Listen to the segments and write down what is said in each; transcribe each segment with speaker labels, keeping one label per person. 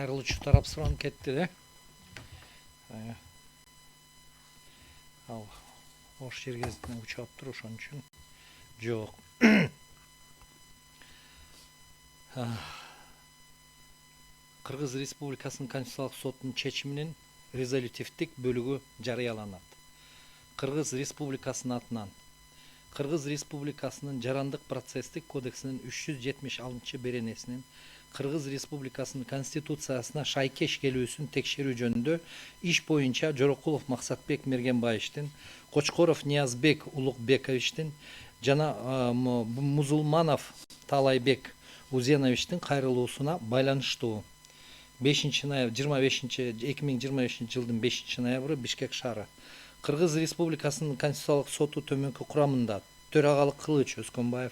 Speaker 1: кайрылуучу тарап суранып кетти да. Ал ош жер гезитине учаптыр, ошон үчүн жок. Кыргыз Республикасынын Конституциялык сотунун чечиминин резолютивдик бөлүгү жарыяланат. Кыргыз Республикасынын атынан Кыргыз Республикасынын Жарандык процесстик кодексинин 376 беренесинин Кыргыз Республикасынын Конституциясына шайкеш келүүсүн текшерүү жөнүндө иш боюнча Жорокулов Максатбек Мергенбаевичтин, Кочкоров Ниязбек Улукбековичтин жана Музулманов Талайбек Узеновичтин кайрылуусуна байланыштуу 2025 жылдын 5 ноябры Бишкек шаары. Кыргыз Республикасынын Конституциялык соту төмөнкү курамында төрагалык кылыч Өскөнбаев,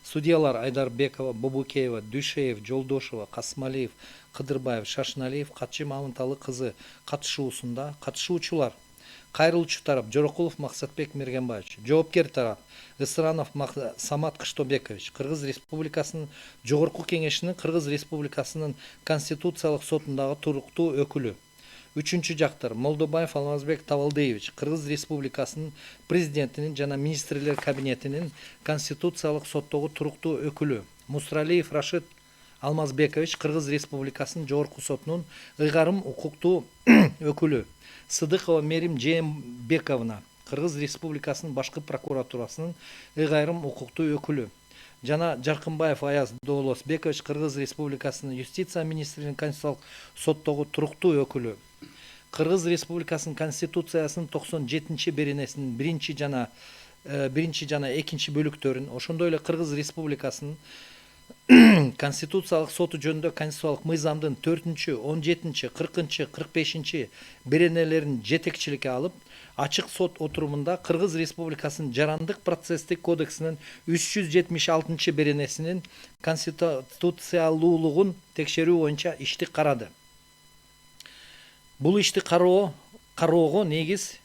Speaker 1: судьялар Айдарбекова, Бобукеева, Дүйшеев, Жолдошева, Касымалиев, Кыдырбаев, Шашыналиев, Катчы Мамынталы кызы катышуусунда катышуучулар: кайрылуучу тарап Жорокулов Максатбек Мергенбаевич, жоопкер тарап Ысыранов Самат Кыштобекович, Кыргыз Республикасынын Жогорку Кеңешинин Кыргыз Республикасынын Конституциялык сотундагы туруктуу өкүлү. Үчүнчү жактар: Молдобаев Алмазбек Тавалдыевич, Кыргыз Республикасынын президентинин жана министрлер кабинетинин Конституциялык соттогу туруктуу өкүлү. Мусралиев Рашид Алмазбекович, Кыргыз Республикасынын Жогорку сотунун ыйгарым укуктуу өкүлү. Сыдыкова Мерим Жээнбековна, Кыргыз Республикасынын башкы прокуратурасынын ыйгарым укуктуу өкүлү. Жана Жаркынбаев Аяз Доолосбекович, Кыргыз Республикасынын юстиция министринин Конституциялык соттогу туруктуу өкүлү. Кыргыз Республикасынын Конституциясынын 97 беренесинин биринчи жана экинчи бөлүктөрүн, ошондой эле Кыргыз Республикасынын Конституциялык соту жөнүндө Конституциялык мыйзамдын 4-чү, 17-чи, 40-чы, 45-чи беренелерин жетекчиликке алып, ачык сот отурумунда Кыргыз Республикасынын Жарандык процесстик кодексинин 376 беренесинин конституциялуулугун текшерүү боюнча ишти карады. Бул ишти кароого негиз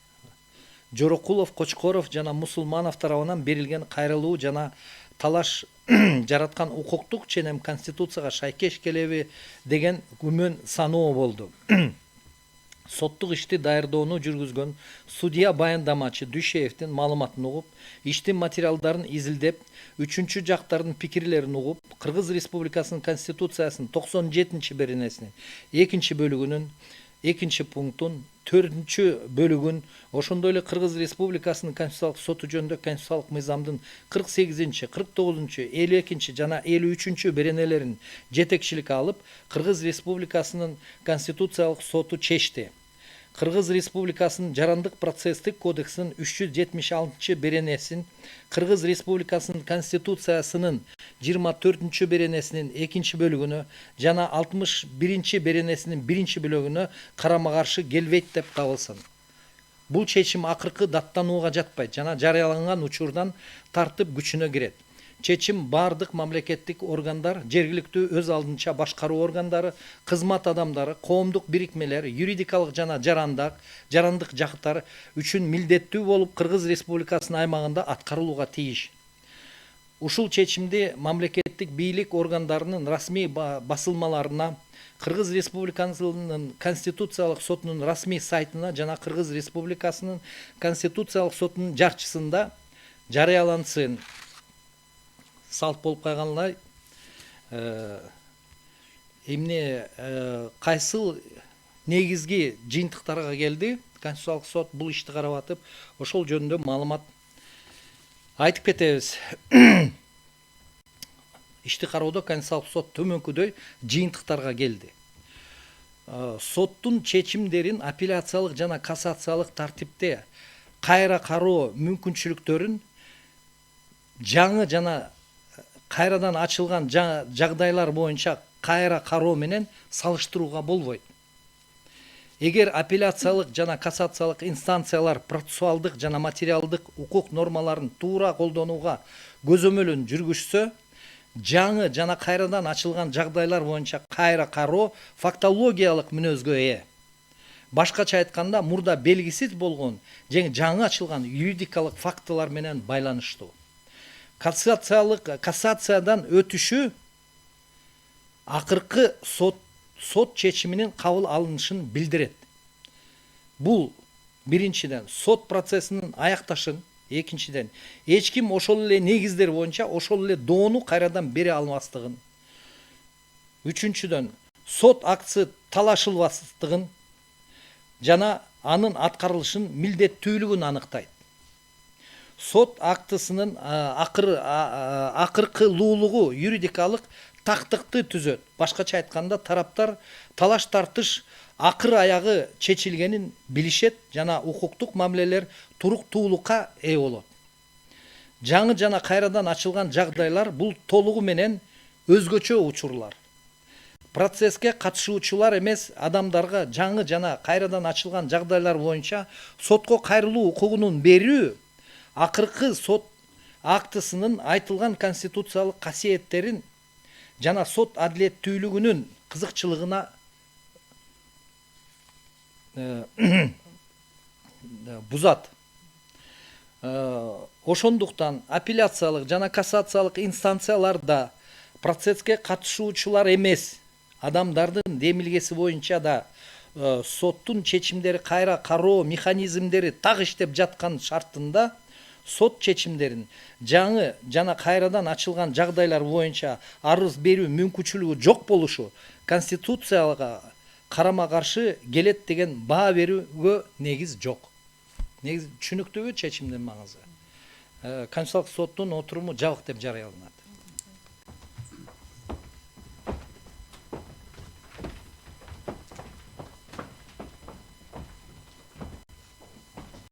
Speaker 1: Жорокулов, Кочкоров жана Мусулманов тарабынан берилген кайрылуу жана талаш жараткан укуктук ченем Конституцияга шайкеш келеби деген күмөн саноо болду. Соттук ишти даярдоону жүргүзгөн судья баяндамачы Дүйшеевдин маалыматын угуп, иштин материалдарын изилдеп, үчүнчү жактардын пикирлерин угуп, Кыргыз Республикасынын Конституциясынын 97 беренесинин экинчи бөлүгүнүн экинчи пунктун 4-чү бөлүгүн, ошондой эле Кыргыз Республикасынын Конституциялык соту жөнүндө Конституциялык мыйзамдын 48-чи, 49-чу, 52-чи жана 53-чү беренелерин жетекчиликке алып, Кыргыз Республикасынын Конституциялык соту чечти. Кыргыз Республикасынын Жарандык процесстик кодексинин 376 беренесин, Кыргыз Республикасынын Конституциясынын 24-чү беренесинин экинчи бөлүгүнө жана 61-чи беренесинин биринчи бөлүгүнө карама каршы келбейт деп табылсын. Бул чечим акыркы даттанууга жатпайт жана жарыяланган учурдан тартып күчүнө кирет. Чечим бардык мамлекеттик органдар, жергиликтүү өз алдынча башкаруу органдары, кызмат адамдары, коомдук бирикмелер, юридикалык жана жарандык жактар үчүн милдеттүү болуп Кыргыз Республикасынын аймагында аткарылууга тийиш. Ушул чечимди мамлекеттик бийлик органдарынын расмий басылмаларына, Кыргыз Республикасынын Конституциялык сотунун расмий сайтына жана Кыргыз Республикасынын Конституциялык сотунун жарчысында жарыялансын. Салт болуп калганлар эмне кайсыл негизги жыйынтыктарга келди, Конституциялык сот бул ишти карап атып, ошол жөнүндө маалымат айтып кетебиз. Ишти кароодо Конституциялык сот төмөнкүдөй жыйынтыктарга келди. Соттун чечимдерин апелляциялык жана кассациялык тартипте кайра кароо мүмкүнчүлүктөрүн жаңы жана кайрадан ачылган жагдайлар боюнча кайра кароо менен салыштырууга болбойт. Эгер апелляциялык жана кассациялык инстанциялар процессуалдык жана материалдык укук нормаларын туура колдонууга көзөмөлүн жүргүзсө, жаңы жана кайрадан ачылган жагдайлар боюнча кайра кароо фактологиялык мүнөзгө ээ. Башкача айтканда, мурда белгисиз болгон жаңы ачылган юридикалык фактылар менен байланыштуу. Кассациядан өтүшү акыркы сот чечиминин кабыл алынышын билдирет. Бул биринчиден сот процессинин аякташын, экинчиден эч ким ошол эле негиздер боюнча ошол эле доону кайрадан бере алмастыгын, үчүнчүдөн сот актысы талашылбастыгын жана анын аткарылышын милдеттүүлүгүн аныктайт. Сот актысынын акыркылуулугу юридикалык тактыкты түзөт. Башкача айтканда тараптар талаш тартыш акыр аягы чечилгенин билишет жана укуктук мамилелер туруктуулукка ээ болот. Жаңы жана кайрадан ачылган жагдайлар бул толугу менен өзгөчө учурлар. Процесске катышуучулар эмес адамдарга жаңы жана кайрадан ачылган жагдайлар боюнча сотко кайрылуу укугунун берүү акыркы сот актысынын айтылган конституциялык касиеттерин жана сот адилеттүүлүгүнүн кызыкчылыгына бузат. Ошондуктан апелляциялык жана кассациялык инстанцияларда процесске катышуучулар эмес адамдардын демилгеси боюнча да соттун чечимдери кайра кароо механизмдери так иштеп жаткан шартында сот чечимдерин жаңы жана кайрадан ачылган жагдайлар боюнча арыз берүү мүмкүнчүлүгү жок болушу конституцияга карама каршы келет деген баа берүүгө негиз жок. Негиз түшүнүктүүбү чечимдин маңызы. Конституциялык соттун отуруму жабык деп жарыяланат.